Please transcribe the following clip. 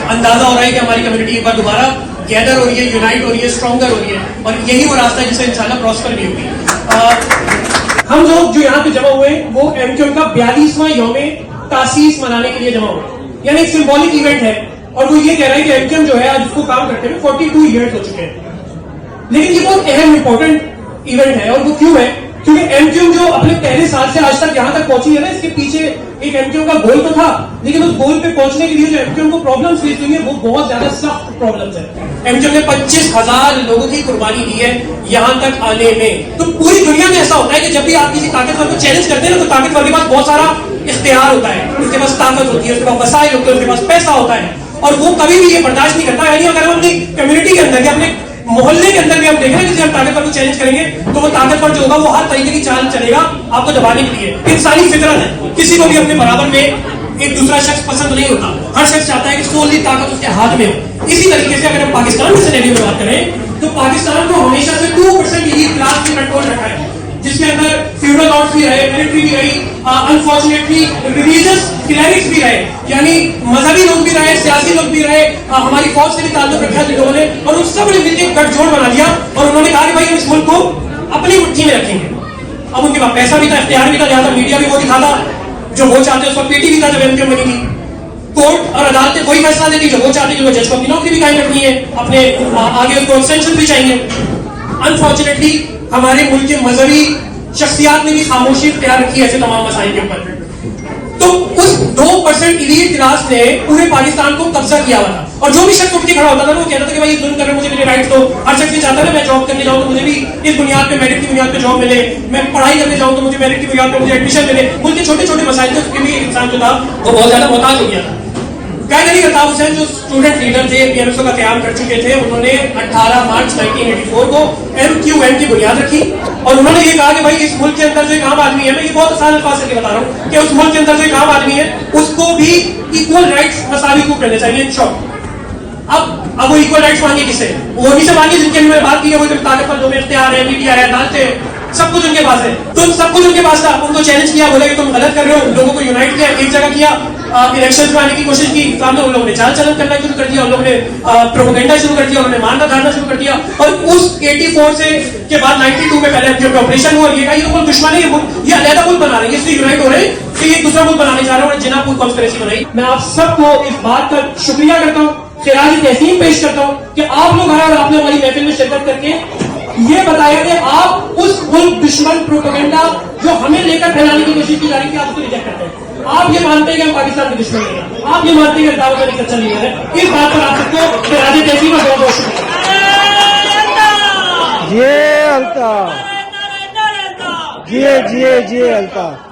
اندازہ ہو رہا ہے کہ ہماری کمیونٹی ایک بار دوبارہ گیدر ہو رہی ہے, یونائٹ ہو رہی ہے, اسٹرانگر ہو رہی ہے, اور یہی وہ راستہ ہے جسے انشاءاللہ پراسپر بھی ہوگی. ہم لوگ جو یہاں پہ جمع ہوئے وہ ایم کیو ایم کا 42واں یوم تاسیس منانے کے لیے جمع ہوئے, یعنی ایک سمبولک ایونٹ ہے, اور وہ یہ کہہ رہا ہے کہ ایم کیو ایم جو ہے آج اس کو کام کرتے ہوئے 42 ایئرس ہو چکے ہیں. لیکن یہ بہت اہم امپورٹنٹ ایونٹ ہے, اور وہ کیوں ہے؟ کیونکہ ایم کیو ایم جو اپنے پہلے سال سے آج تک یہاں تک پہنچی ہے نا, اس کے پیچھے ایک ایم کیو ایم کا گول تو تھا, لیکن اس گول پہ پہنچنے کے لیے جو ایم کیو ایم کو پرابلمس فیس ہوئی ہیں وہ بہت زیادہ سخت پرابلمس ہیں. ایم کیو ایم نے 25,000 لوگوں کی قربانی دی ہے یہاں تک آنے میں. تو پوری دنیا میں ایسا ہوتا ہے کہ جب بھی آپ کسی طاقتور کو چیلنج کرتے ہیں نا, تو طاقتور کے پاس بہت سارا اختیار ہوتا ہے, اس کے پاس طاقت ہوتی ہے, اس کے پاس وسائل ہوتے ہیں, اس کے پاس پیسہ ہوتا ہے, اور وہ کبھی بھی یہ برداشت نہیں کرتا. یعنی اگر ہم اپنی کمیونٹی کے اندر یا اپنے محلے کے اندر بھی ہم دیکھ رہے ہیں کسی ہم طاقتور کو چیلنج کریں گے تو وہ طاقتور جو ہوگا وہ ہر طریقے کی چال چلے گا آپ کو دبانے کے لیے. انسانی فطرت ہے, کسی کو بھی اپنے برابر میں ایک دوسرا شخص پسند نہیں ہوتا, ہر شخص چاہتا ہے کہ سوللی طاقت اس کے ہاتھ میں ہو. اسی طریقے سے اگر ہم پاکستان کے سینیریو میں بات کریں تو پاکستان کو ہمیشہ سے 2% ایلیٹ کلاس میں کنٹرول رکھا ہے, جس کے اندر فیوڈل لارڈز بھی رہے, ملٹری بھی رہی, انفارچونیٹلی ریلیجیس کلیرکس بھی رہے, یعنی مذہبی لوگ بھی رہے, سیاسی لوگ بھی رہے, ہماری فوج سے بھی تعلق رکھا جن لوگوں نے, اور ان سب نے مل کے گٹھ جوڑ بنا لیا, اور انہوں نے کہا کہ بھائی ہم اس ملک کو اپنی مٹھی میں رکھیں گے. اب ان کے پاس پیسہ بھی تھا, اختیار بھی تھا, لہٰذا میڈیا بھی وہ دکھاتا جو وہ چاہتے, اس وقت پی ٹی بھی تھا جب ایم کیو ایم بنی تھی, کورٹ اور عدالتیں کوئی فیصلہ دیتی جو وہ چاہتے کہ وہ جج کو اپنی نوکری بھی قائم رکھنی ہے, اپنے آگے اس کو ایکسٹینشن بھی چاہیے. انفارچونیٹلی ہمارے ملک کے مذہبی شخصیات نے بھی خاموشی اختیار رکھی ایسے تمام مسائل کے اوپر. تو اس 2% ایلیٹ کلاس نے پورے پاکستان کو قبضہ کیا ہوا تھا, اور جو بھی شخص اٹھ کے کھڑا ہوتا تھا وہ کہتا تھا کہ بھائی ظلم کر رہے مجھے میرے رائٹس دو. ہر شخص یہ چاہتا ہے میں جاب کرنے جاؤں تو مجھے بھی اس بنیاد پہ میرٹ کی بنیاد پہ جاب ملے, میں پڑھائی کرنے جاؤں تو مجھے میرٹ کی بنیاد پہ مجھے ایڈمیشن ملے. ملک کے چھوٹے چھوٹے مسائل تھے, اس کے بھی انسان جو تھا وہ بہت زیادہ محتاج ہو گیا تھا. قائد علی الطاف حسین جو اسٹوڈنٹ لیڈر تھے, پی ایم ایس او کا قیام کر چکے تھے, انہوں نے 18 مارچ 1984 کو ایم کیو ایم کی بنیاد رکھی, اور انہوں نے یہ کہا کہ بھائی اس ملک کے اندر جو ایک عام آدمی ہے, میں یہ بہت آسان الفاظ سے بتا رہا ہوں کہ اس ملک کے اندر جو ایک عام آدمی ہے اس کو بھی ایکول رائٹس مساوی کو کرنے چاہیے. اب وہ ایکول رائٹس مانگے کس سے؟ وہ نہیں سے مانگے جن کے میں بات کی ہے, وہ طاقتور جو میں اختیار ہے, میڈیا ہے, عدالتیں, سب کچھ ان کے پاس ہے. تو سب کچھ ان کے پاس تھا, ان کو چیلنج کیا, بولے کہ تم غلط کر رہے ہو, لوگوں کو یونائٹ کیا, ایک جگہ کیا, الیکشن میں آنے کی کوشش کی, سامنے ان لوگوں نے چال چلن کرنا شروع کر دیا, ان لوگوں نے پروپیگنڈا شروع کر دیا, انہوں نے مارنا دھارنا شروع کر دیا, اور اس 84 سے کے بعد 92 میں پہلے جو آپریشن ہوا, یہ کہا یہ تو دشمن ہے, یہ علیحدہ ملک بنا رہے ہیں, اس سے یونائٹ ہو رہے ہیں کہ یہ دوسرا ملک بنانے جا رہے ہیں, اور جناب پور کانسپریسی بنائی. میں آپ سب کو اس بات کا شکریہ کرتا ہوں, خراج تحسین پیش کرتا ہوں کہ آپ لوگ آئے اور آپ نے ہماری محفل میں شرکت کر کے یہ بتایا کہ آپ اس ملک دشمن پروپیگنڈا جو ہمیں لے کر پھیلانے کی کوشش کی جا رہی تھی, آپ اس کو ریجیکٹ کرتے ہیں. آپ یہ مانتے ہیں کہ ہم پاکستان کے دشمن نہیں ہیں, آپ یہ مانتے ہیں کہ دعوت کا سچا لیڈر ہے. اس بات پر آپ سب کو خراج تحسین اور بہت بہت شکریہ. جی الطاف, جی الطاف.